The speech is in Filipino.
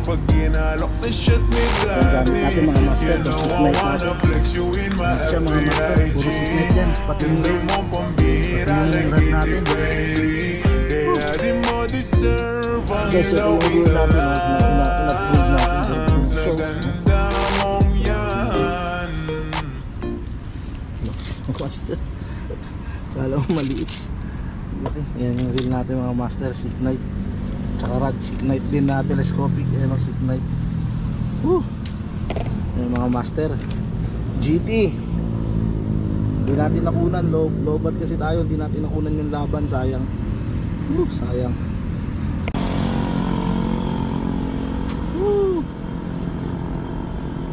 pag ginalok na shot me Ang gamit natin mga master, You know seat I light wanna natin. flex you in my Siya mga every master, puro seat light yan. Pati yung Ganda mo pambira yung like rad Katy natin. Perry. Kaya di mo deserve ang guys, ito yung review natin, in-upload natin. Sa So, ganda mong yan. master, kala mo maliit. Okay. Yan yung reel natin mga master, seat night. Tsaka rad, seat night din na telescopic. Ayan o, seat night. Woo! Yan mga master, GT. Hindi natin nakunan, low bad kasi tayo. Hindi natin nakunan yung laban, sayang. Sayang.